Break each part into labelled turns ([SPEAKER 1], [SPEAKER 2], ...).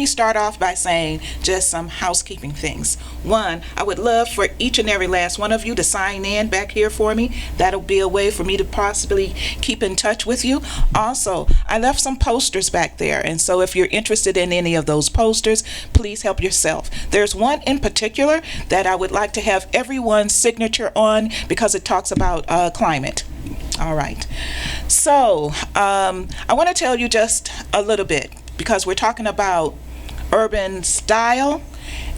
[SPEAKER 1] me start off by saying just some housekeeping things. One, I would love for each and every last one of you to sign in back here for me. That'll be a way for me to possibly keep in touch with you. Also, I left some posters back there, and so if you're interested in any of those posters, please help yourself. There's one in particular that I would like to have everyone's signature on because it talks about climate. All right. So I want to tell you just a little bit because we're talking about urban style,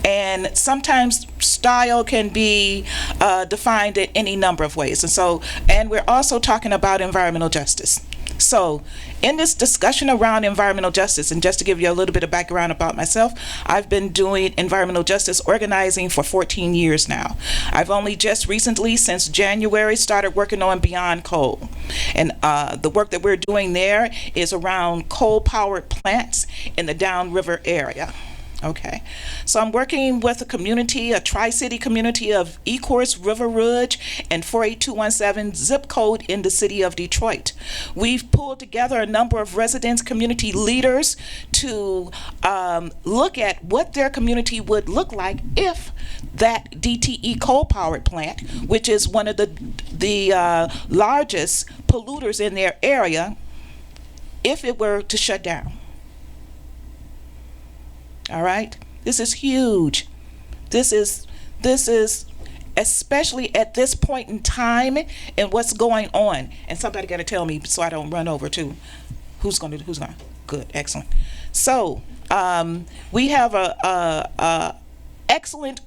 [SPEAKER 1] and sometimes style can be defined in any number of ways. And we're also talking about environmental justice. So in this discussion around environmental justice, and just to give you a little bit of background about myself, I've been doing environmental justice organizing for 14 years now. I've only just recently, since January, started working on Beyond Coal. And the work that we're doing there is around coal-powered plants in the downriver area. Okay, so I'm working with a community, a Tri-City community of Ecorse, River Rouge, and 48217 zip code in the city of Detroit. We've pulled together a number of residents, community leaders to look at what their community would look like if that DTE coal-powered plant, which is one of the largest polluters in their area, if it were to shut down. All right, this is huge. This is especially at this point in time and what's going on. And somebody got to tell me so I don't run over too. Who's going? Good, excellent. So we have a excellent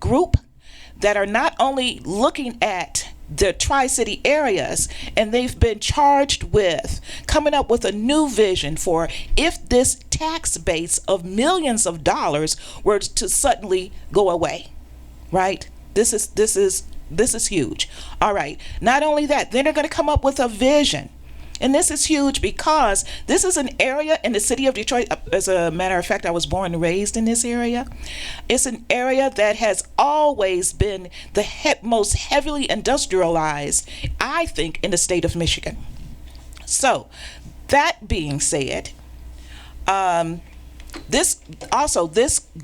[SPEAKER 1] group that are not only looking at the Tri-City areas, and they've been charged with coming up with a new vision for if this tax base of millions of dollars were to suddenly go away, right? This is huge. All right. Not only that, then they're going to come up with a vision. And this is huge because this is an area in the city of Detroit. As a matter of fact, I was born and raised in this area. It's an area that has always been the most heavily industrialized, I think, in the state of Michigan. So, that being said, this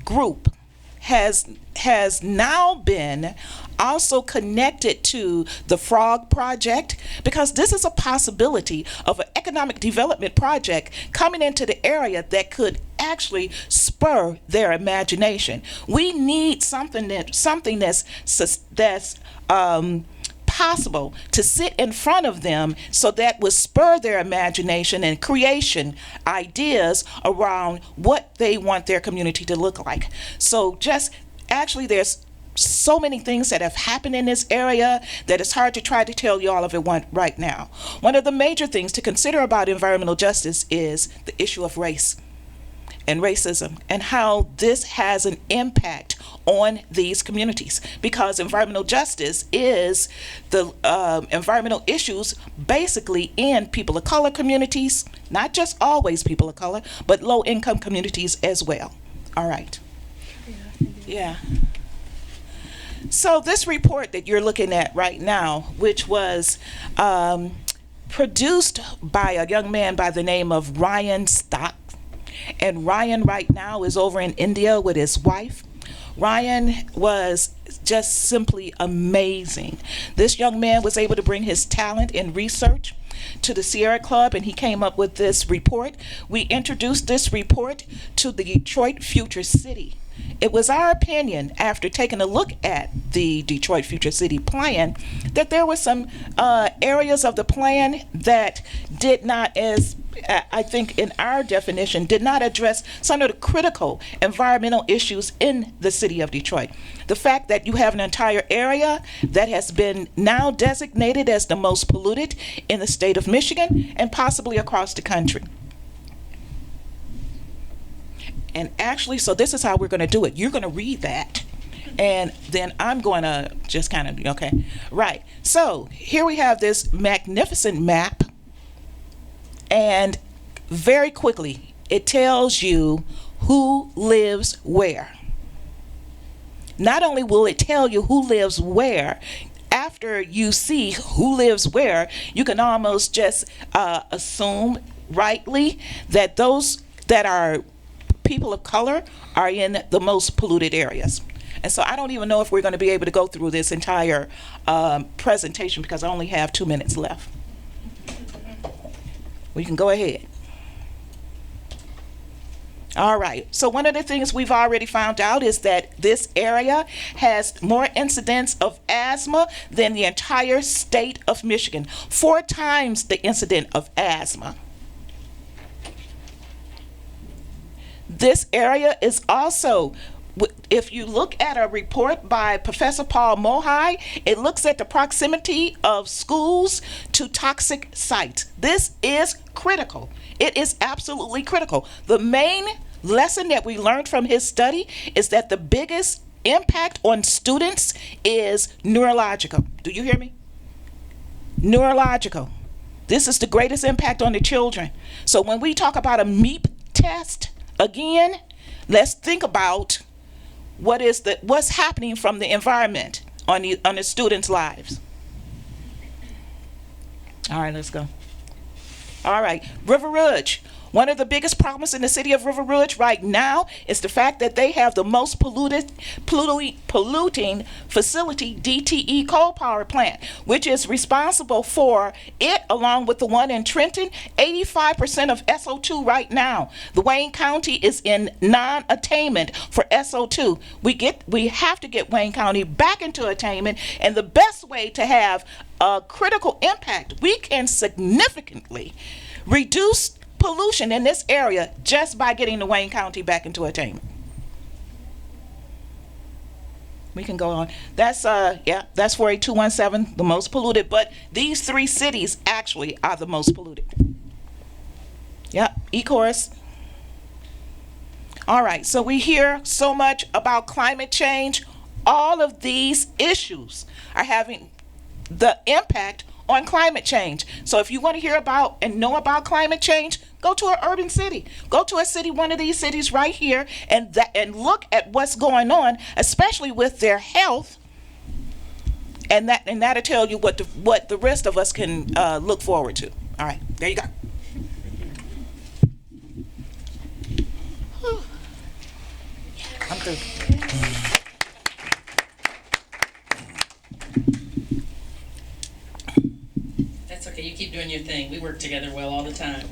[SPEAKER 1] group has now been also connected to the Frog Project, because this is a possibility of an economic development project coming into the area that could actually spur their imagination. We need something that's possible to sit in front of them so that would spur their imagination and creation ideas around what they want their community to look like. So there's so many things that have happened in this area that it's hard to try to tell you all of it right now. One of the major things to consider about environmental justice is the issue of race and racism, and how this has an impact on these communities, because environmental justice is the environmental issues basically in people of color communities, not just always people of color, but low income communities as well. All right. Yeah. So this report that you're looking at right now, which was produced by a young man by the name of Ryan Stock, and Ryan right now is over in India with his wife. Ryan was just simply amazing. This young man was able to bring his talent in research to the Sierra Club, and he came up with this report. We introduced this report to the Detroit Future City. It was our opinion, after taking a look at the Detroit Future City plan, that there were some areas of the plan that did not, as I think in our definition, did not address some of the critical environmental issues in the city of Detroit. The fact that you have an entire area that has been now designated as the most polluted in the state of Michigan and possibly across the country. And actually, so this is how we're going to do it. You're going to read that, and then I'm going to just kind of, okay, right. So here we have this magnificent map, and very quickly, it tells you who lives where. Not only will it tell you who lives where, after you see who lives where, you can almost just assume rightly that that are people of color are in the most polluted areas. And so I don't even know if we're going to be able to go through this entire presentation because I only have 2 minutes left. We can go ahead. All right, so one of the things we've already found out is that this area has more incidents of asthma than the entire state of Michigan, 4 times the incident of asthma. This area is also, if you look at a report by Professor Paul Mohai, it looks at the proximity of schools to toxic sites. This is critical. It is absolutely critical. The main lesson that we learned from his study is that the biggest impact on students is neurological. Do you hear me? Neurological. This is the greatest impact on the children. So when we talk about a MEP test, again, let's think about what's happening from the environment on the students' lives. All right, let's go. All right, River Rouge. One of the biggest problems in the city of River Rouge right now is the fact that they have the most polluting facility, DTE coal power plant, which is responsible for it, along with the one in Trenton, 85% of SO2 right now. The Wayne County is in non-attainment for SO2. We have to get Wayne County back into attainment, and the best way to have a critical impact, we can significantly reduce pollution in this area just by getting the Wayne County back into attainment. We can go on. That's 48217, the most polluted, but these 3 cities actually are the most polluted. Yep, E-Chorus. All right, so we hear so much about climate change. All of these issues are having the impact on climate change. So if you want to hear about and know about climate change, go to an urban city. Go to a city, one of these cities right here, and look at what's going on, especially with their health, and that'll tell you what the rest of us can look forward to. All right, there you go. I'm through.
[SPEAKER 2] That's okay, you keep doing your thing. We work together well all the time.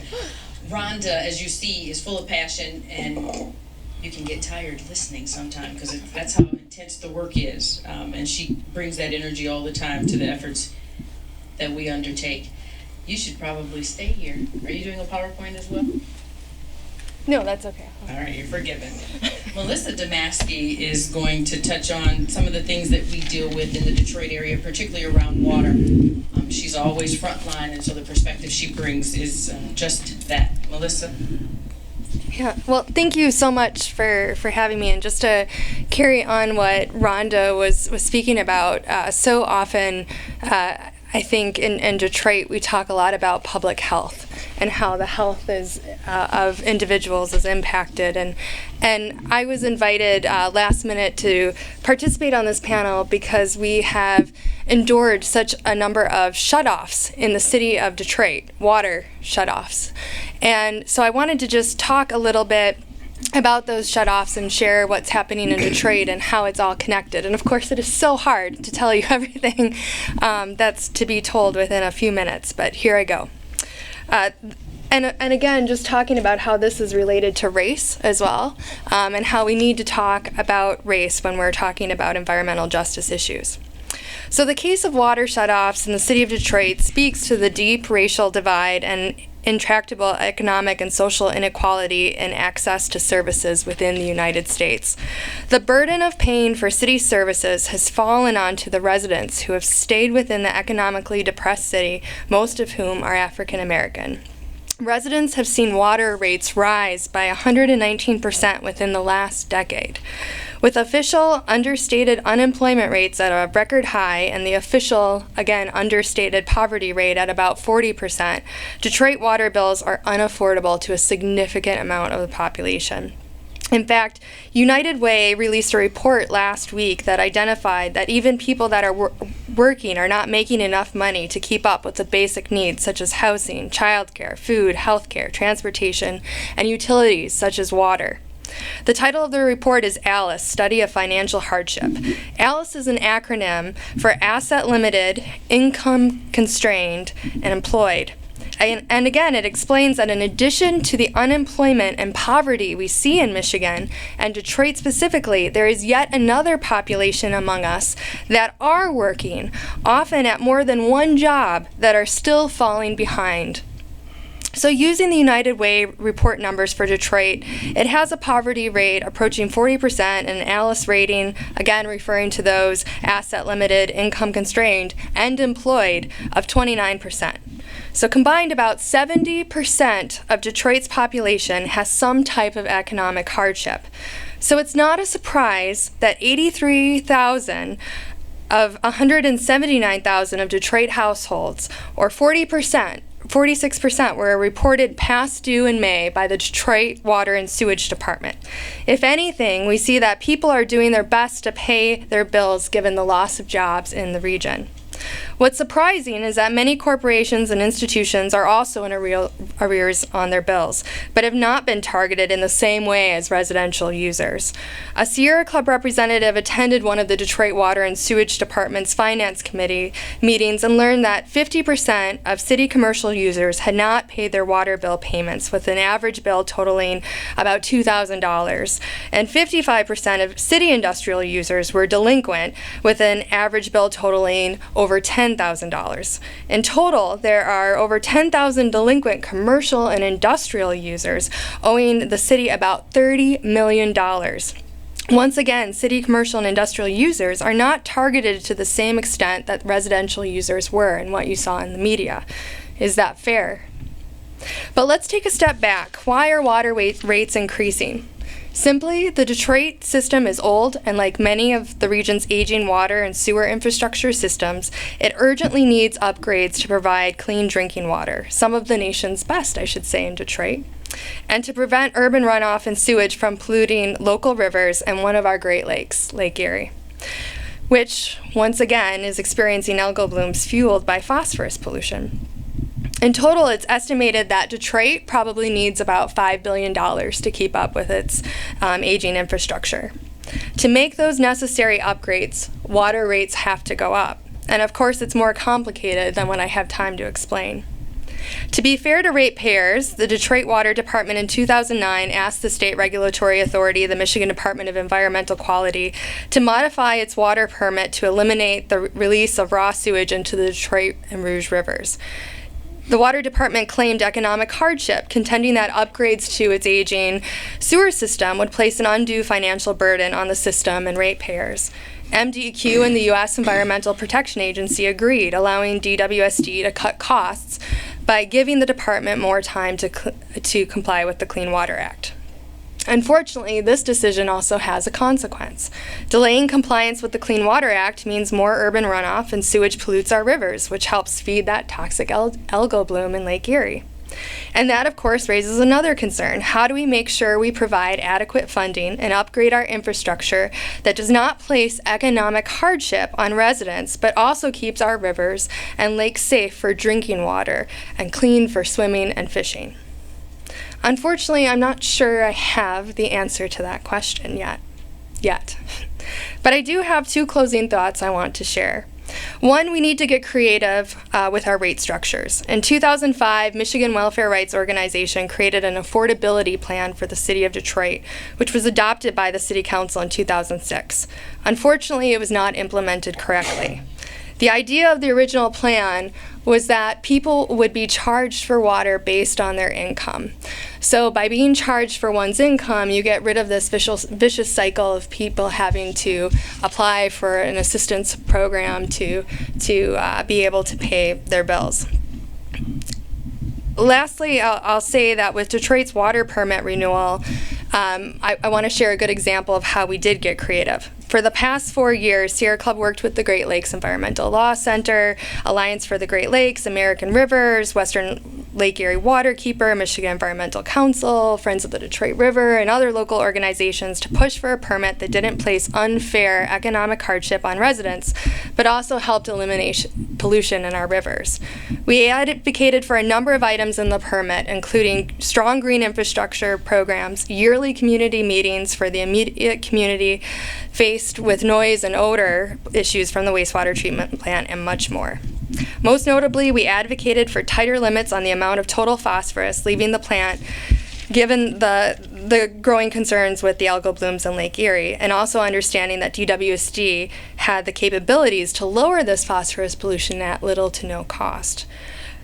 [SPEAKER 2] Rhonda, as you see, is full of passion, and you can get tired listening sometimes because that's how intense the work is. And she brings that energy all the time to the efforts that we undertake. You should probably stay here. Are you doing a PowerPoint as well?
[SPEAKER 3] No, that's okay.
[SPEAKER 2] All right, you're forgiven. Melissa Damaski is going to touch on some of the things that we deal with in the Detroit area, particularly around water. She's always frontline, and so the perspective she brings is just that. Melissa?
[SPEAKER 3] Yeah, well, thank you so much for having me. And just to carry on what Rhonda was speaking about, so often I think in Detroit we talk a lot about public health and how the health of individuals is impacted. And I was invited last minute to participate on this panel because we have endured such a number of shutoffs in the city of Detroit, water shutoffs. And so I wanted to just talk a little bit about those shutoffs and share what's happening in Detroit and how it's all connected. And of course, it is so hard to tell you everything that's to be told within a few minutes, but here I go. And again, just talking about how this is related to race as well, and how we need to talk about race when we're talking about environmental justice issues. So the case of water shutoffs in the city of Detroit speaks to the deep racial divide and intractable economic and social inequality in access to services within the United States. The burden of paying for city services has fallen onto the residents who have stayed within the economically depressed city, most of whom are African American. Residents have seen water rates rise by 119% within the last decade. With official understated unemployment rates at a record high and the official, again, understated poverty rate at about 40%, Detroit water bills are unaffordable to a significant amount of the population. In fact, United Way released a report last week that identified that even people that are working are not making enough money to keep up with the basic needs such as housing, childcare, food, healthcare, transportation, and utilities such as water. The title of the report is ALICE, Study of Financial Hardship. ALICE is an acronym for Asset Limited, Income Constrained, and Employed. And again, it explains that in addition to the unemployment and poverty we see in Michigan, and Detroit specifically, there is yet another population among us that are working, often at more than one job, that are still falling behind. So using the United Way report numbers for Detroit, it has a poverty rate approaching 40% and an ALICE rating, again referring to those asset limited, income constrained, and employed, of 29%. So combined, about 70% of Detroit's population has some type of economic hardship. So it's not a surprise that 83,000 of 179,000 of Detroit households, or 46%, were reported past due in May by the Detroit Water and Sewage Department. If anything, we see that people are doing their best to pay their bills given the loss of jobs in the region. What's surprising is that many corporations and institutions are also in arrears on their bills, but have not been targeted in the same way as residential users. A Sierra Club representative attended one of the Detroit Water and Sewage Department's Finance Committee meetings and learned that 50% of city commercial users had not paid their water bill payments, with an average bill totaling about $2,000. And 55% of city industrial users were delinquent, with an average bill totaling over $10,000. In total, there are over 10,000 delinquent commercial and industrial users, owing the city about $30 million. Once again, city commercial and industrial users are not targeted to the same extent that residential users were in what you saw in the media. Is that fair? But let's take a step back. Why are water rates increasing? Simply, the Detroit system is old, and like many of the region's aging water and sewer infrastructure systems, it urgently needs upgrades to provide clean drinking water, some of the nation's best, I should say, in Detroit, and to prevent urban runoff and sewage from polluting local rivers and one of our Great Lakes, Lake Erie, which, once again, is experiencing algal blooms fueled by phosphorus pollution. In total, it's estimated that Detroit probably needs about $5 billion to keep up with its aging infrastructure. To make those necessary upgrades, water rates have to go up. And of course, it's more complicated than what I have time to explain. To be fair to ratepayers, the Detroit Water Department in 2009 asked the state regulatory authority, the Michigan Department of Environmental Quality, to modify its water permit to eliminate the release of raw sewage into the Detroit and Rouge rivers. The Water Department claimed economic hardship, contending that upgrades to its aging sewer system would place an undue financial burden on the system and ratepayers. MDQ and the U.S. Environmental Protection Agency agreed, allowing DWSD to cut costs by giving the department more time to comply with the Clean Water Act. Unfortunately, this decision also has a consequence. Delaying compliance with the Clean Water Act means more urban runoff and sewage pollutes our rivers, which helps feed that toxic algal bloom in Lake Erie. And that, of course, raises another concern. How do we make sure we provide adequate funding and upgrade our infrastructure that does not place economic hardship on residents, but also keeps our rivers and lakes safe for drinking water and clean for swimming and fishing? Unfortunately, I'm not sure I have the answer to that question yet. But I do have two closing thoughts I want to share. One, we need to get creative with our rate structures. In 2005, Michigan Welfare Rights Organization created an affordability plan for the city of Detroit, which was adopted by the City Council in 2006. Unfortunately, it was not implemented correctly. The idea of the original plan was that people would be charged for water based on their income. So by being charged for one's income, you get rid of this vicious cycle of people having to apply for an assistance program to be able to pay their bills. Lastly, I'll say that with Detroit's water permit renewal, I want to share a good example of how we did get creative. For the past 4 years, Sierra Club worked with the Great Lakes Environmental Law Center, Alliance for the Great Lakes, American Rivers, Western Lake Erie Waterkeeper, Michigan Environmental Council, Friends of the Detroit River, and other local organizations to push for a permit that didn't place unfair economic hardship on residents, but also helped eliminate pollution in our rivers. We advocated for a number of items in the permit, including strong green infrastructure programs, yearly community meetings for the immediate community faced with noise and odor issues from the wastewater treatment plant, and much more. Most notably, we advocated for tighter limits on the amount of total phosphorus leaving the plant, given the growing concerns with the algal blooms in Lake Erie, and also understanding that DWSD had the capabilities to lower this phosphorus pollution at little to no cost.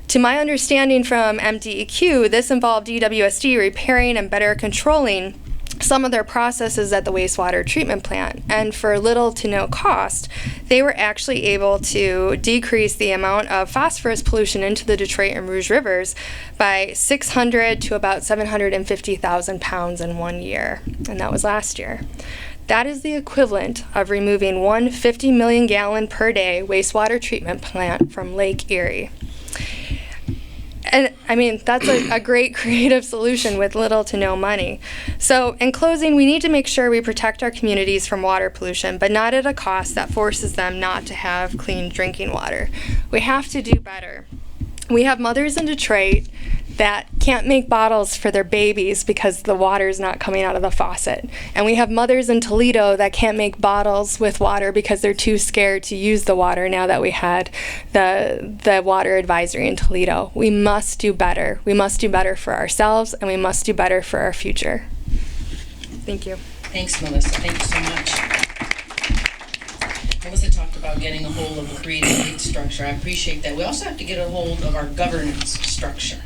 [SPEAKER 3] To my understanding from MDEQ, this involved DWSD repairing and better controlling some of their processes at the wastewater treatment plant, and for little to no cost, they were actually able to decrease the amount of phosphorus pollution into the Detroit and Rouge rivers by 600 to about 750,000 pounds in 1 year, and that was last year. That is the equivalent of removing one 50 million gallon per day wastewater treatment plant from Lake Erie. And I mean, that's a great creative solution with little to no money. So in closing, we need to make sure we protect our communities from water pollution, but not at a cost that forces them not to have clean drinking water. We have to do better. We have mothers in Detroit that can't make bottles for their babies because the water is not coming out of the faucet. And we have mothers in Toledo that can't make bottles with water because they're too scared to use the water now that we had the water advisory in Toledo. We must do better. We must do better for ourselves, and we must do better for our future. Thank you.
[SPEAKER 2] Thanks, Melissa. Thank you so much. Melissa talked about getting a hold of a creative rate structure. I appreciate that. We also have to get a hold of our governance structure.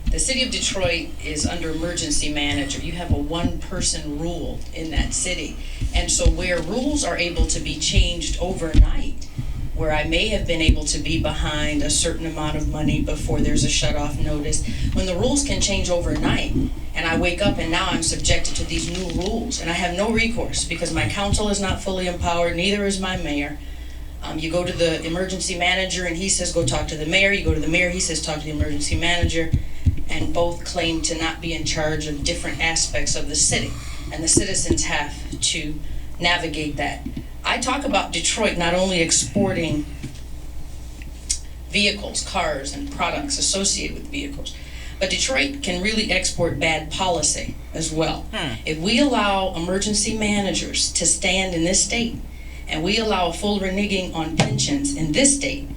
[SPEAKER 2] The city of Detroit is under emergency manager. You have a one-person rule in that city. And so where rules are able to be changed overnight, where I may have been able to be behind a certain amount of money before there's a shut-off notice, when the rules can change overnight, and I wake up and now I'm subjected to these new rules, and I have no recourse because my council is not fully empowered, neither is my mayor. You go to the emergency manager and he says, go talk to the mayor. You go to the mayor, he says, talk to the emergency manager. And both claim to not be in charge of different aspects of the city. And the citizens have to navigate that. I talk about Detroit not only exporting vehicles, cars, and products associated with vehicles, but Detroit can really export bad policy as well. If we allow emergency managers to stand in this state, and we allow a full reneging on pensions in this state,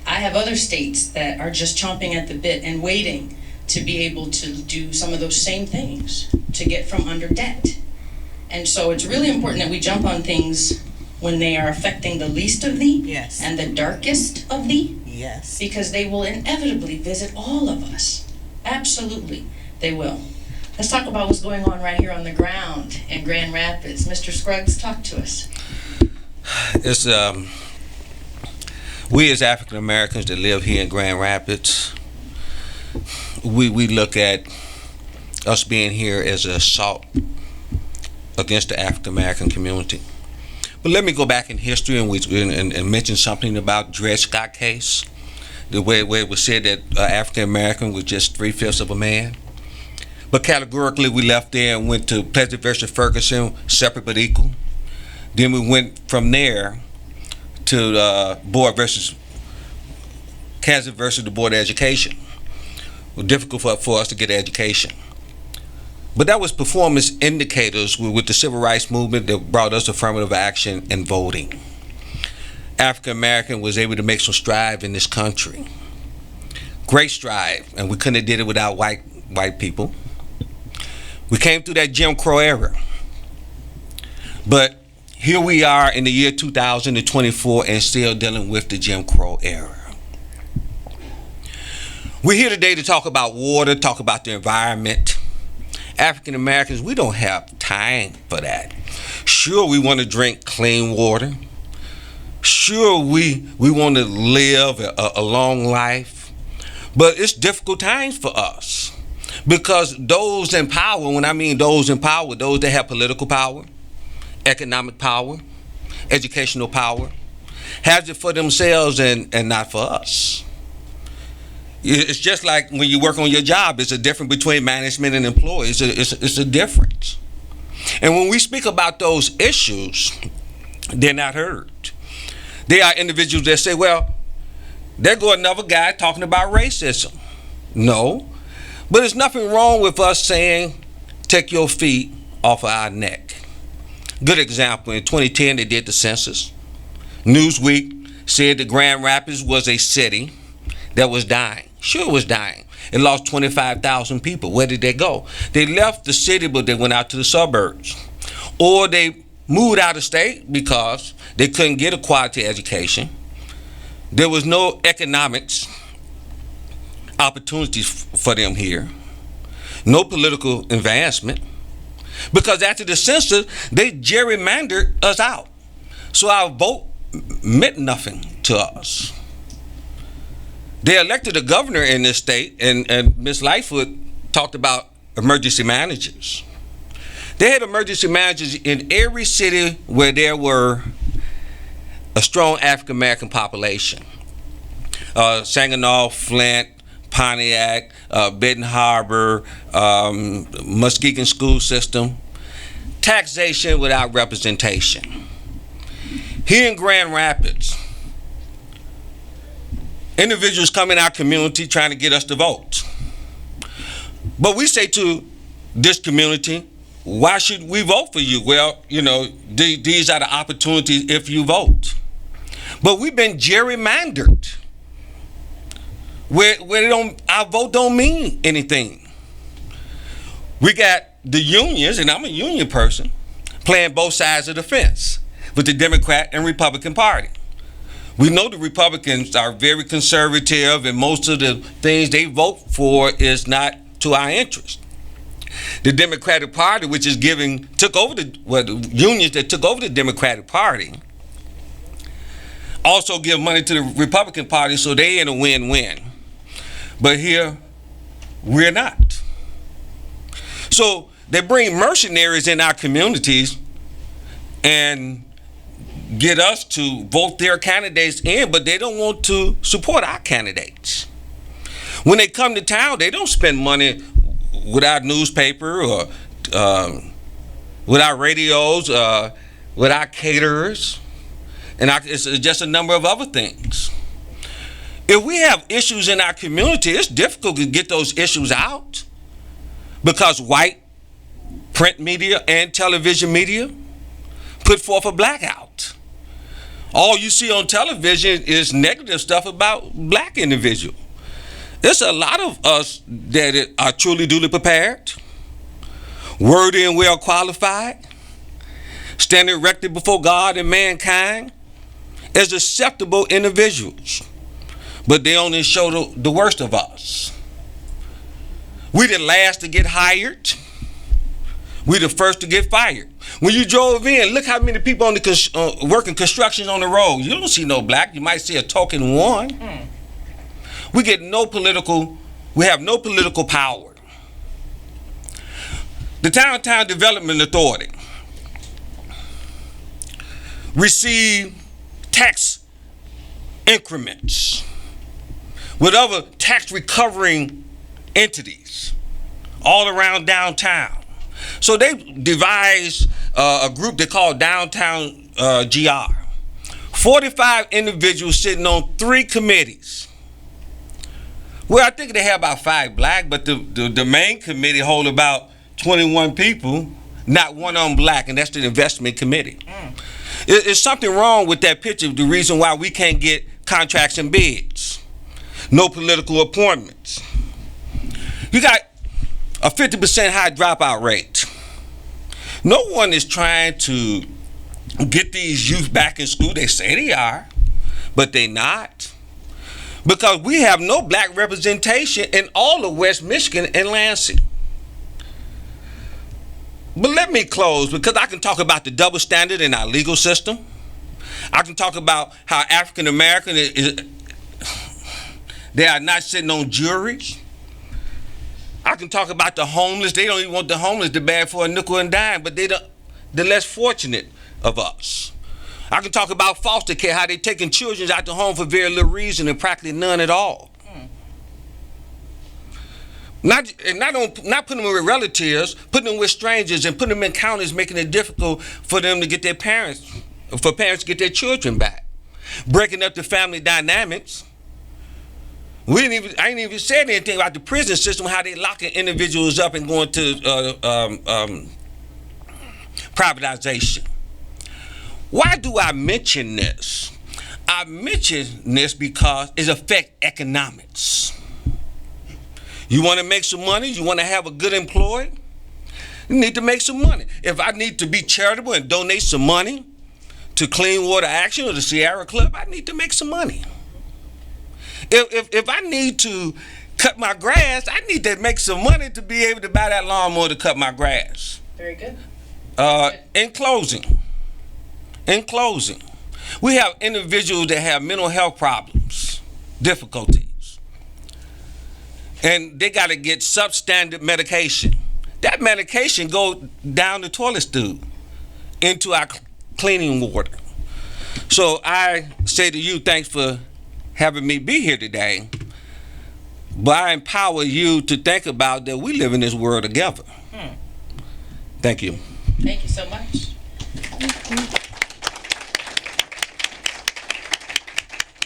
[SPEAKER 2] I have other states that are just chomping at the bit and waiting to be able to do some of those same things, to get from under debt. And so it's really important that we jump on things when they are affecting the least of thee,
[SPEAKER 1] Yes.
[SPEAKER 2] and the darkest of thee,
[SPEAKER 1] Yes.
[SPEAKER 2] because they will inevitably visit all of us. Absolutely, they will. Let's talk about what's going on right here on the ground in Grand Rapids. Mr. Scruggs, talk to us.
[SPEAKER 4] It's we as African Americans that live here in Grand Rapids, we look at us being here as an assault against the African American community. But let me go back in history and mention something about Dred Scott case, the way it was said that African American was just 3/5 of a man. But categorically, we left there and went to Pleasant versus Ferguson, separate but equal. Then we went from there to Board versus Kansas versus the Board of Education. It was difficult for us to get education. But that was performance indicators with the civil rights movement that brought us affirmative action and voting. African American was able to make some strive in this country. Great strive, and we couldn't have did it without white people. We came through that Jim Crow era. But here we are in the year 2024 and still dealing with the Jim Crow era. We're here today to talk about water, talk about the environment. African Americans, we don't have time for that. Sure, we want to drink clean water. Sure, we want to live a long life. But it's difficult times for us. Because those in power, when I mean those in power, those that have political power, economic power, educational power, has it for themselves and not for us. It's just like when you work on your job, it's a difference between management and employees. It's a difference. And when we speak about those issues, they're not heard. There are individuals that say, well, there go another guy talking about racism. No, but there's nothing wrong with us saying, take your feet off of our neck. Good example, in 2010, they did the census. Newsweek said that Grand Rapids was a city that was dying. Sure, it was dying. It lost 25,000 people. Where did they go? They left the city, but they went out to the suburbs. Or they moved out of state because they couldn't get a quality education. There was no economics opportunities for them here. No political advancement. Because after the census, they gerrymandered us out. So our vote meant nothing to us. They elected a governor in this state, and Ms. Lightfoot talked about emergency managers. They had emergency managers in every city where there were a strong African American population. Saginaw, Flint, Pontiac, Benton Harbor, Muskegon school system. Taxation without representation. Here in Grand Rapids, individuals come in our community trying to get us to vote. But we say to this community, why should we vote for you? Well, these are the opportunities if you vote. But we've been gerrymandered, where our vote don't mean anything. We got the unions, and I'm a union person, playing both sides of the fence with the Democrat and Republican Party. We know the Republicans are very conservative, and most of the things they vote for is not to our interest. The Democratic Party, which is the unions that took over the Democratic Party, also give money to the Republican Party, so they in a win-win. But here, we're not. So they bring mercenaries in our communities and get us to vote their candidates in, but they don't want to support our candidates. When they come to town, they don't spend money with our newspaper or with our radios, with our caterers, and it's just a number of other things. If we have issues in our community, it's difficult to get those issues out because white print media and television media put forth a blackout. All you see on television is negative stuff about black individuals. There's a lot of us that are truly duly prepared, worthy and well qualified, standing erected before God and mankind as acceptable individuals. But they only show the worst of us. We the last to get hired. We the first to get fired. When you drove in, look how many people working construction on the road. You don't see no black. You might see a token one. We have no political power. The Downtown Development Authority receive tax increments with other tax recovering entities all around downtown. So they devised a group they call Downtown GR. 45 individuals sitting on 3 committees. Well, I think they have about 5 black, but the main committee hold about 21 people, not one on black, and that's the investment committee. It's something wrong with that picture, the reason why we can't get contracts and bids. No political appointments. You got a 50% high dropout rate. No one is trying to get these youth back in school. They say they are, but they not. Because we have no black representation in all of West Michigan and Lansing. But let me close, because I can talk about the double standard in our legal system. I can talk about how African American they are not sitting on juries. I can talk about the homeless. They don't even want the homeless to beg for a nickel and dime, but they're the less fortunate of us. I can talk about foster care, how they're taking children out the home for very little reason and practically none at all. Not putting them with relatives, putting them with strangers, and putting them in counties, making it difficult for them to get their parents, for parents to get their children back. Breaking up the family dynamics. I ain't even said anything about the prison system, how they locking individuals up and going to privatization. Why do I mention this? I mention this because it affects economics. You want to make some money? You want to have a good employee? You need to make some money. If I need to be charitable and donate some money to Clean Water Action or the Sierra Club, I need to make some money. If I need to cut my grass, I need to make some money to be able to buy that lawnmower to cut my grass.
[SPEAKER 2] Very good.
[SPEAKER 4] In closing, we have individuals that have mental health problems, difficulties, and they got to get substandard medication. That medication goes down the toilet stool into our cleaning water. So I say to you, thanks for having me be here today, but I empower you to think about that we live in this world together. Thank you.
[SPEAKER 2] Thank you so much.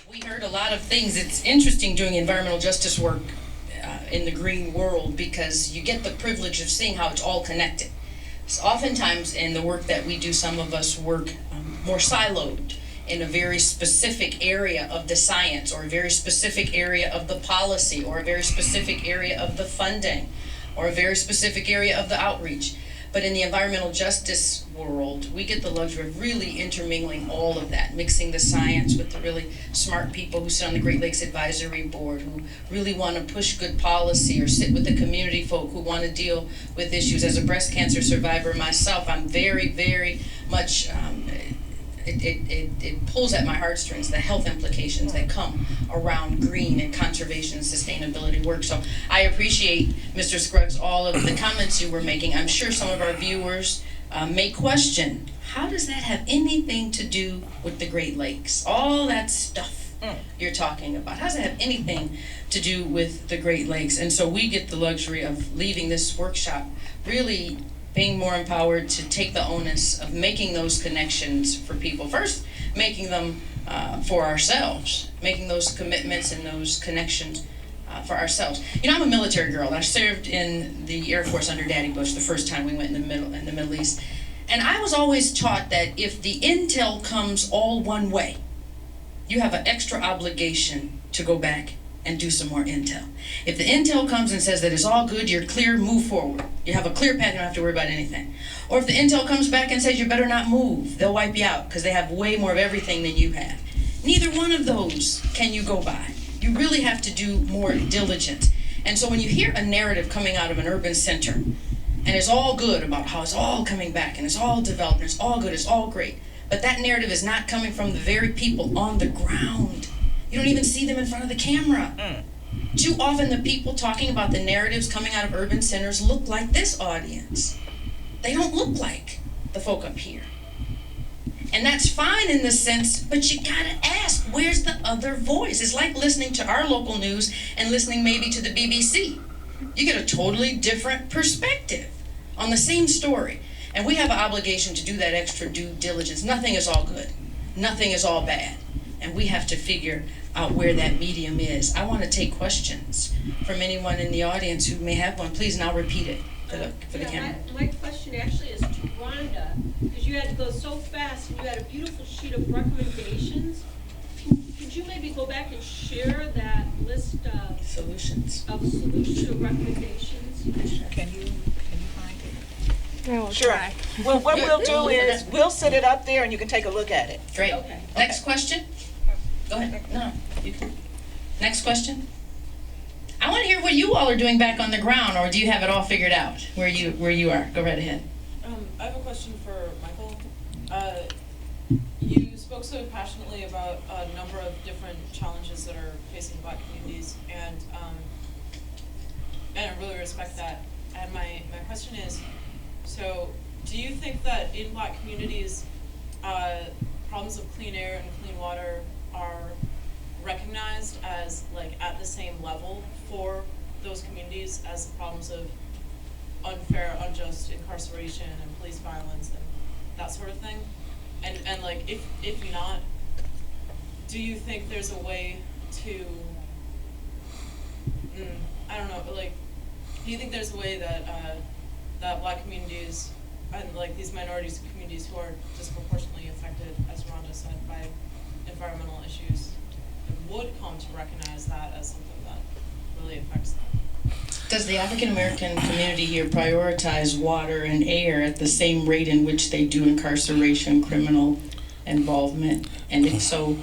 [SPEAKER 2] We heard a lot of things. It's interesting doing environmental justice work in the green world because you get the privilege of seeing how it's all connected. So oftentimes in the work that we do, some of us work more siloed in a very specific area of the science, or a very specific area of the policy, or a very specific area of the funding, or a very specific area of the outreach. But in the environmental justice world, we get the luxury of really intermingling all of that, mixing the science with the really smart people who sit on the Great Lakes Advisory Board, who really want to push good policy, or sit with the community folk who want to deal with issues. As a breast cancer survivor myself, I'm very, very much, it pulls at my heartstrings, the health implications that come around green and conservation and sustainability work. So I appreciate, Mr. Scruggs, all of the comments you were making. I'm sure some of our viewers may question, how does that have anything to do with the Great Lakes? All that stuff you're talking about, how does it have anything to do with the Great Lakes? And so we get the luxury of leaving this workshop really being more empowered to take the onus of making those connections for people. First, making them for ourselves, making those commitments and those connections for ourselves. You know, I'm a military girl. I served in the Air Force under Daddy Bush the first time we went in the Middle East. And I was always taught that if the intel comes all one way, you have an extra obligation to go back and do some more intel. If the intel comes and says that it's all good, you're clear, move forward. You have a clear path, you don't have to worry about anything. Or if the intel comes back and says you better not move, they'll wipe you out because they have way more of everything than you have. Neither one of those can you go by. You really have to do more diligence. And so when you hear a narrative coming out of an urban center, and it's all good about how it's all coming back, and it's all developed, and it's all good, it's all great, but that narrative is not coming from the very people on the ground. You don't even see them in front of the camera. Too often the people talking about the narratives coming out of urban centers look like this audience. They don't look like the folk up here. And that's fine in the sense, but you gotta ask, where's the other voice? It's like listening to our local news and listening maybe to the BBC. You get a totally different perspective on the same story. And we have an obligation to do that extra due diligence. Nothing is all good. Nothing is all bad. And we have to figure out where that medium is. I want to take questions from anyone in the audience who may have one. Please, and I'll repeat it for the camera.
[SPEAKER 5] My question actually is to Rhonda, because you had to go so fast and you had a beautiful sheet of recommendations. Could you maybe go back and share that list of
[SPEAKER 2] Solutions.
[SPEAKER 5] Recommendations?
[SPEAKER 1] Can you find it?
[SPEAKER 3] I will
[SPEAKER 1] Sure.
[SPEAKER 3] try.
[SPEAKER 1] Well, what we'll do is we'll sit it up there and you can take a look at it.
[SPEAKER 2] Great.
[SPEAKER 5] Okay.
[SPEAKER 2] Next question? Go ahead. No, you can. Next question? I want to hear what you all are doing back on the ground, or do you have it all figured out where you are? Go right ahead.
[SPEAKER 6] I have a question for Michael. You spoke so passionately about a number of different challenges that are facing Black communities, and I really respect that. And my question is, so do you think that in Black communities, problems of clean air and clean water are recognized as like at the same level for those communities as the problems of unfair, unjust incarceration and police violence and that sort of thing? And like, if not, do you think there's a way to, I don't know, like, do you think there's a way that that Black communities and like these minorities communities who are disproportionately affected, as Rhonda said, by environmental issues would come to recognize that as something that really affects them?
[SPEAKER 2] Does the African American community here prioritize water and air at the same rate in which they do incarceration, criminal involvement? And if so,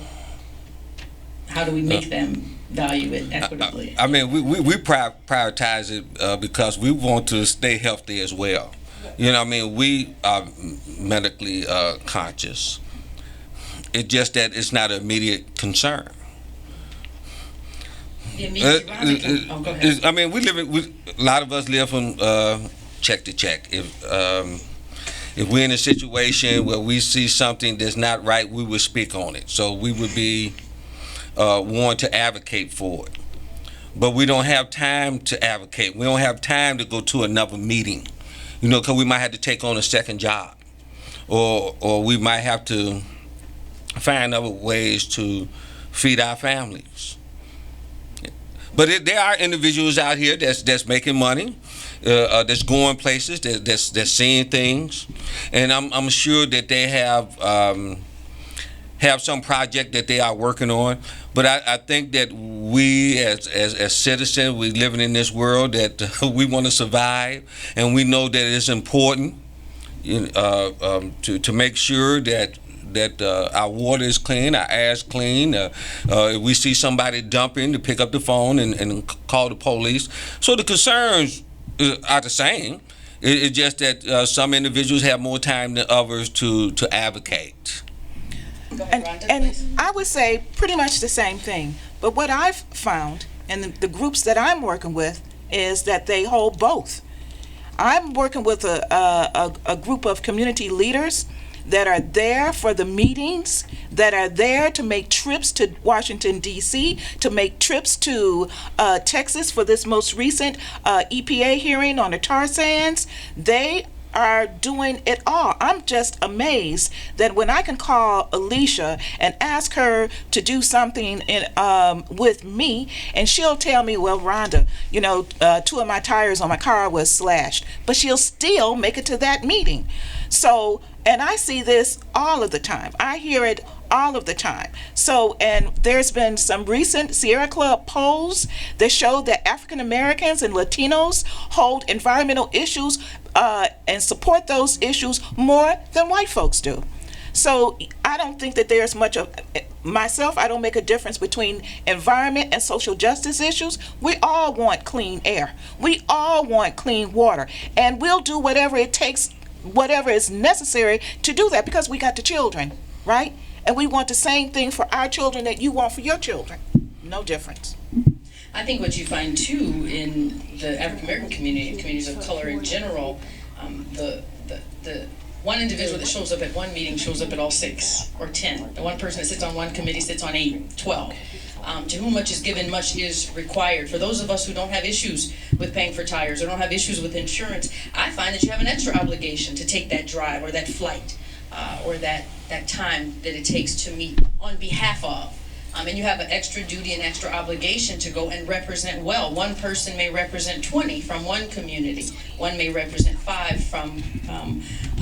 [SPEAKER 2] how do we make them value it equitably?
[SPEAKER 4] I mean, we prioritize it because we want to stay healthy as well. You know what I mean? We are medically conscious. It's just that it's not an immediate concern.
[SPEAKER 2] The immediate oh, go ahead.
[SPEAKER 4] I mean, a lot of us live from check to check. If we're in a situation where we see something that's not right, we would speak on it. So we would be want to advocate for it. But we don't have time to advocate. We don't have time to go to another meeting, you know, because we might have to take on a second job, or we might have to find other ways to feed our families. But there are individuals out here that's making money, that's going places, that's seeing things, and I'm sure that they have some project that they are working on. But I think that we as citizens, we living in this world that we want to survive, and we know that it's important to make sure that our water is clean, our air is clean. If we see somebody dumping, to pick up the phone and call the police. So the concerns are the same. It's just that some individuals have more time than others to advocate.
[SPEAKER 2] Go ahead, Rhonda,
[SPEAKER 1] And
[SPEAKER 2] please.
[SPEAKER 1] I would say pretty much the same thing. But what I've found in the groups that I'm working with is that they hold both. I'm working with a group of community leaders that are there for the meetings, that are there to make trips to Washington, D.C., to make trips to Texas for this most recent EPA hearing on the tar sands. They are doing it all. I'm just amazed that when I can call Alicia and ask her to do something with me, and she'll tell me, well, Rhonda, you know, 2 of my tires on my car was slashed, but she'll still make it to that meeting. So, and I see this all of the time. I hear it all of the time. So, and there's been some recent Sierra Club polls that show that African Americans and Latinos hold environmental issues and support those issues more than white folks do. So I don't think that there's much of, myself, I don't make a difference between environment and social justice issues. We all want clean air. We all want clean water. And we'll do whatever it takes, whatever is necessary to do that, because we got the children, right? And we want the same thing for our children that you want for your children. No difference.
[SPEAKER 2] I think what you find too in the African American community and communities of color in general, the one individual that shows up at one meeting shows up at all 6 or 10. The one person that sits on one committee sits on 8, 12. To whom much is given, much is required. For those of us who don't have issues with paying for tires or don't have issues with insurance, I find that you have an extra obligation to take that drive or that flight or that time that it takes to meet on behalf of. And you have an extra duty and extra obligation to go and represent well. One person may represent 20 from one community. One may represent 5 from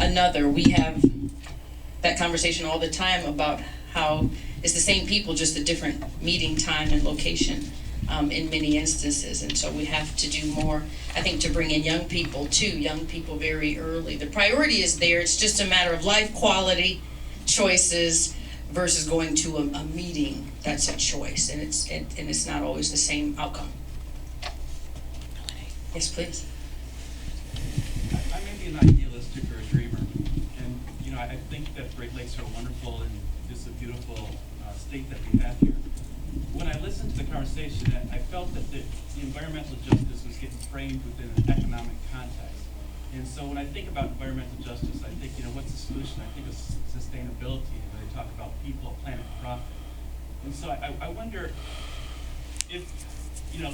[SPEAKER 2] another. We have that conversation all the time about how it's the same people, just a different meeting time and location in many instances. And so we have to do more, I think, to bring in young people too, young people very early. The priority is there. It's just a matter of life quality, choices, versus going to a meeting. That's a choice, and it's not always the same outcome. Yes, please.
[SPEAKER 7] I may be an idealistic or a dreamer, and you know I think that Great Lakes are wonderful and it's a beautiful state that we have here. When I listened to the conversation, I felt that the environmental justice was getting framed within an economic context. And so when I think about environmental justice, I think, you know, what's the solution? I think of sustainability, and when I talk about people, planet, profit. And so I wonder if, you know,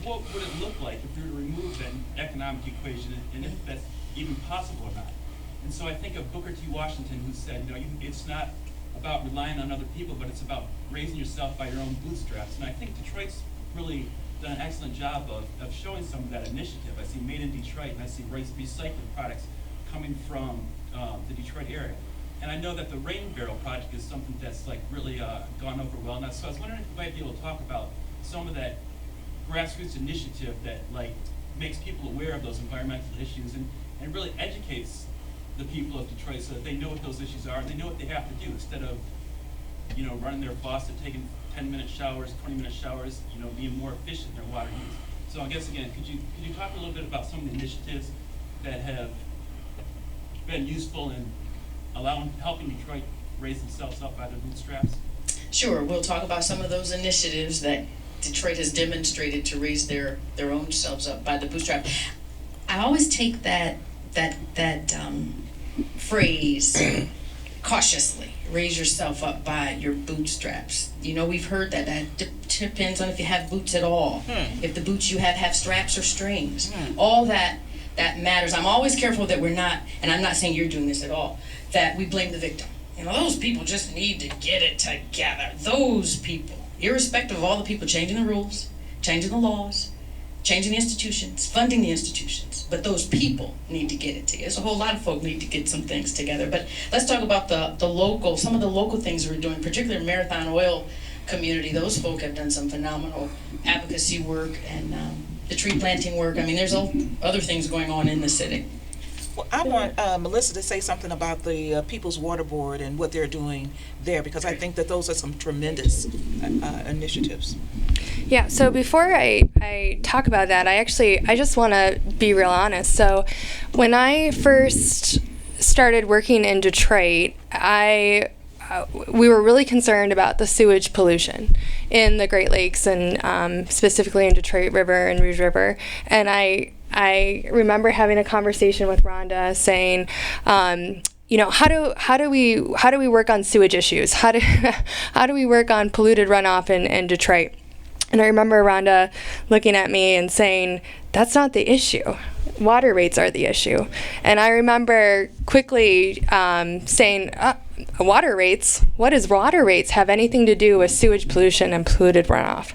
[SPEAKER 7] what would it look like if we were to remove that economic equation, and if that's even possible or not? And so I think of Booker T. Washington, who said, it's not about relying on other people, but it's about raising yourself by your own bootstraps. And I think Detroit's really done an excellent job of showing some of that initiative. I see Made in Detroit, and I see recycling products coming from the Detroit area. And I know that the Rain Barrel project is something that's like really gone over well. And so I was wondering if you might be able to talk about some of that grassroots initiative that like makes people aware of those environmental issues and really educates the people of Detroit so that they know what those issues are and they know what they have to do instead of, running their faucet, taking 10-minute showers, 20-minute showers, being more efficient in their water use. So I guess again, could you talk a little bit about some of the initiatives that have been useful in helping Detroit raise themselves up by their bootstraps?
[SPEAKER 2] Sure, we'll talk about some of those initiatives that Detroit has demonstrated to raise their own selves up by the bootstrap. I always take that phrase cautiously. Raise yourself up by your bootstraps. We've heard that depends on if you have boots at all. If the boots you have straps or strings. All that matters. I'm always careful that we're not, and I'm not saying you're doing this at all, that we blame the victim. Those people just need to get it together. Those people, irrespective of all the people changing the rules, changing the laws, changing the institutions, funding the institutions, but those people need to get it together. There's a whole lot of folk need to get some things together. But let's talk about some of the local things we're doing, particularly Marathon Oil community. Those folk have done some phenomenal advocacy work and the tree planting work. There's other things going on in the city.
[SPEAKER 1] Well, I want Melissa to say something about the People's Water Board and what they're doing there, because I think that those are some tremendous initiatives.
[SPEAKER 3] Yeah, so before I talk about that, I just want to be real honest. So when I first started working in Detroit, we were really concerned about the sewage pollution in the Great Lakes and specifically in Detroit River and Rouge River. And I remember having a conversation with Rhonda saying, how do we work on sewage issues? How do we work on polluted runoff in Detroit? And I remember Rhonda looking at me and saying, that's not the issue. Water rates are the issue. And I remember quickly saying, water rates? What does water rates have anything to do with sewage pollution and polluted runoff?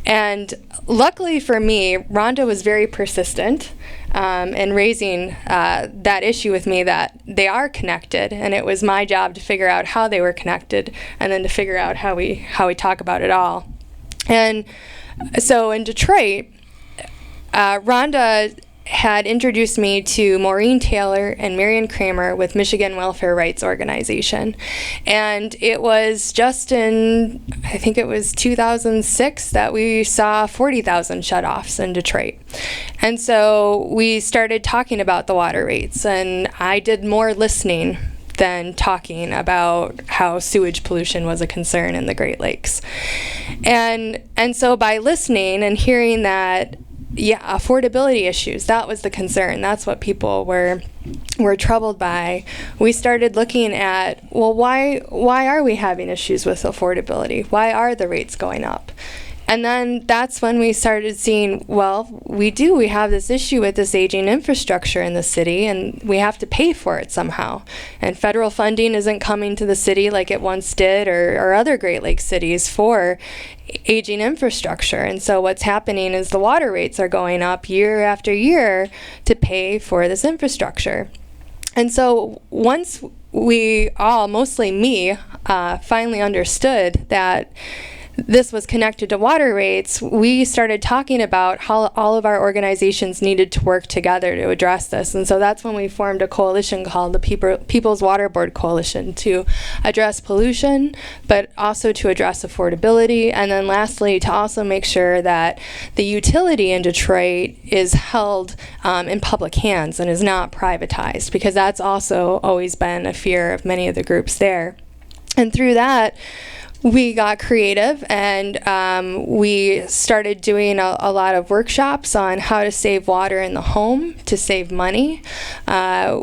[SPEAKER 3] And luckily for me, Rhonda was very persistent in raising that issue with me, that they are connected, and it was my job to figure out how they were connected and then to figure out how we talk about it all. And so in Detroit, Rhonda had introduced me to Maureen Taylor and Marion Kramer with Michigan Welfare Rights Organization. And it was just in, I think it was 2006, that we saw 40,000 shutoffs in Detroit. And so we started talking about the water rates, and I did more listening than talking about how sewage pollution was a concern in the Great Lakes. And so by listening and hearing that, affordability issues, that was the concern. That's what people were troubled by. We started looking at, well, why are we having issues with affordability? Why are the rates going up? And then that's when we started seeing, well, we have this issue with this aging infrastructure in the city, and we have to pay for it somehow. And federal funding isn't coming to the city like it once did, or other Great Lakes cities, for aging infrastructure. And so what's happening is the water rates are going up year after year to pay for this infrastructure. And so once we all, mostly me, finally understood that this was connected to water rates, we started talking about how all of our organizations needed to work together to address this. And so that's when we formed a coalition called the People's Water Board Coalition, to address pollution, but also to address affordability. And then lastly, to also make sure that the utility in Detroit is held in public hands and is not privatized, because that's also always been a fear of many of the groups there. And through that, we got creative, and we started doing a lot of workshops on how to save water in the home, to save money.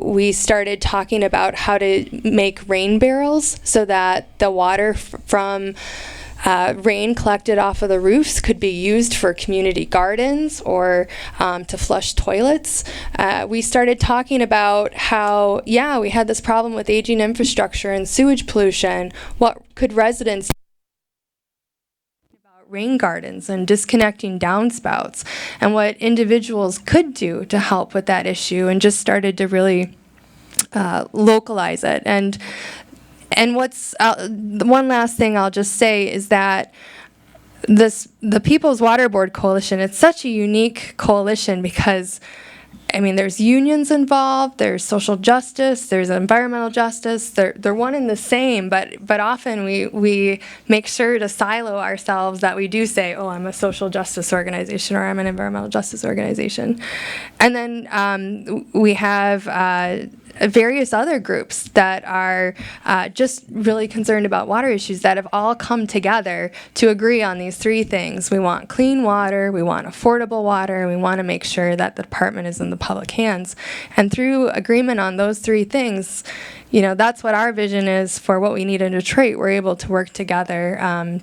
[SPEAKER 3] We started talking about how to make rain barrels so that the water from rain collected off of the roofs could be used for community gardens or to flush toilets. We started talking about how, we had this problem with aging infrastructure and sewage pollution. What could residents rain gardens and disconnecting downspouts, and what individuals could do to help with that issue, and just started to really localize it. And what's one last thing I'll just say is that the People's Water Board Coalition, it's such a unique coalition because there's unions involved, there's social justice, there's environmental justice. They're one and the same, but often we make sure to silo ourselves that we do say, oh, I'm a social justice organization or I'm an environmental justice organization. And then we have various other groups that are just really concerned about water issues that have all come together to agree on these three things. We want clean water, we want affordable water, and we want to make sure that the department is in the public hands. And through agreement on those three things, that's what our vision is for what we need in Detroit. We're able to work together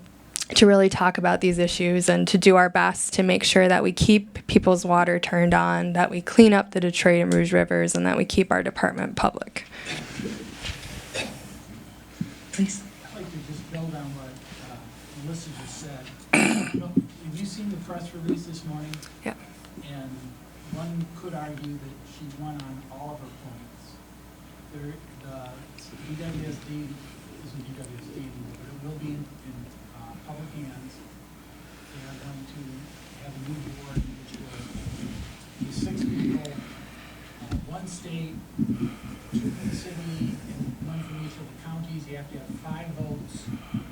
[SPEAKER 3] to really talk about these issues and to do our best to make sure that we keep people's water turned on, that we clean up the Detroit and Rouge Rivers, and that we keep our department public.
[SPEAKER 8] Please. I'd like to just build on what Melissa just said. Have you seen the press release this morning?
[SPEAKER 3] Yeah.
[SPEAKER 8] And one could argue that she won on all of her points. The DWSD isn't DWSD anymore, but it will be in public hands. They are going to have a new board which will be 6 people, one state, 2 from the city, and 1 from each of the counties. You have to have 5 votes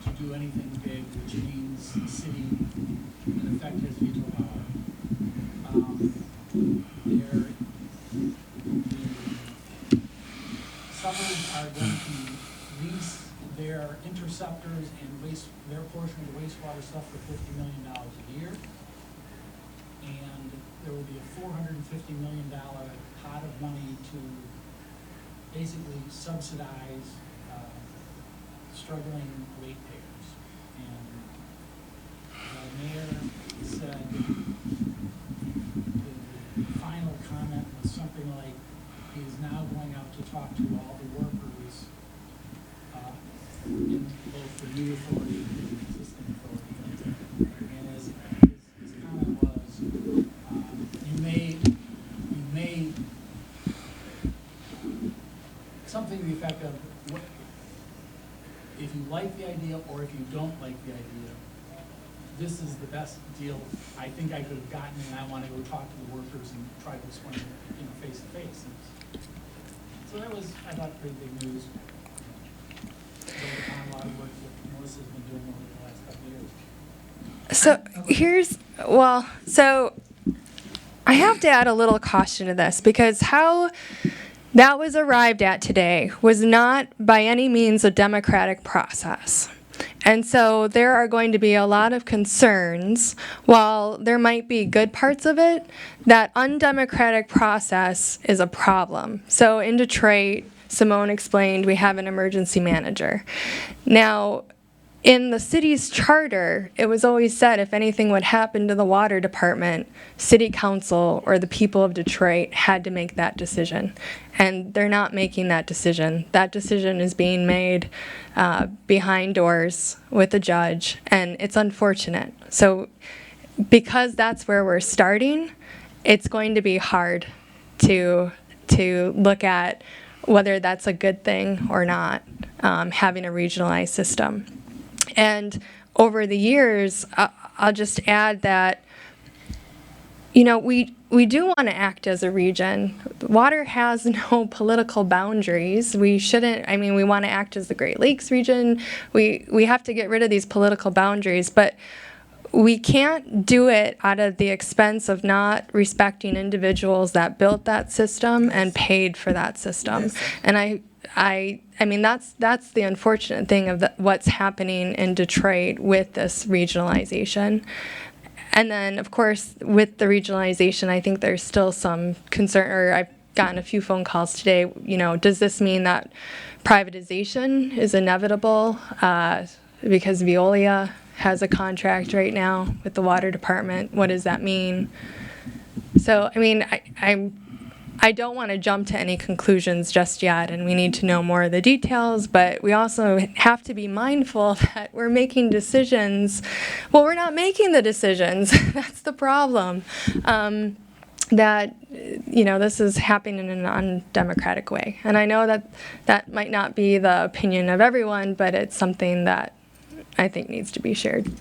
[SPEAKER 8] to do anything big, which means the city, in effect, has veto power. Suburbs are going to lease their interceptors and their portion of the wastewater stuff for $50 million a year. And there will be a $450 million pot of money to basically subsidize struggling ratepayers. And the mayor said the final comment was something like, he is now going out to talk to all the workers in both the new authority and the existing authority. And his comment was, you may something to the effect of, if you like the idea or if you don't like the idea, this is the best deal I think I could have gotten, and I want to go talk to the workers and try to explain it, face to face. So that was, I thought, pretty big news. A lot of work that Melissa's been doing over the last couple of years.
[SPEAKER 3] So I have to add a little caution to this, because how that was arrived at today was not by any means a democratic process. And so there are going to be a lot of concerns, while there might be good parts of it, that undemocratic process is a problem. So in Detroit, Simone explained, we have an emergency manager. Now, in the city's charter, it was always said if anything would happen to the water department, city council or the people of Detroit had to make that decision. And they're not making that decision. That decision is being made behind doors with a judge, and it's unfortunate. So because that's where we're starting, it's going to be hard to look at whether that's a good thing or not, having a regionalized system. And over the years, I'll just add that, we do want to act as a region. Water has no political boundaries. We shouldn't, we want to act as the Great Lakes region. We have to get rid of these political boundaries, but we can't do it out of the expense of not respecting individuals that built that system and paid for that system. And that's the unfortunate thing of what's happening in Detroit with this regionalization. And then, of course, with the regionalization, I think there's still some concern, or I've gotten a few phone calls today, does this mean that privatization is inevitable because Veolia has a contract right now with the water department. What does that mean? So, I mean, I don't want to jump to any conclusions just yet, and we need to know more of the details, but we also have to be mindful that we're making decisions. Well, we're not making the decisions. That's the problem. That, you know, this is happening in an undemocratic way. And I know that that might not be the opinion of everyone, but it's something that I think needs to be shared.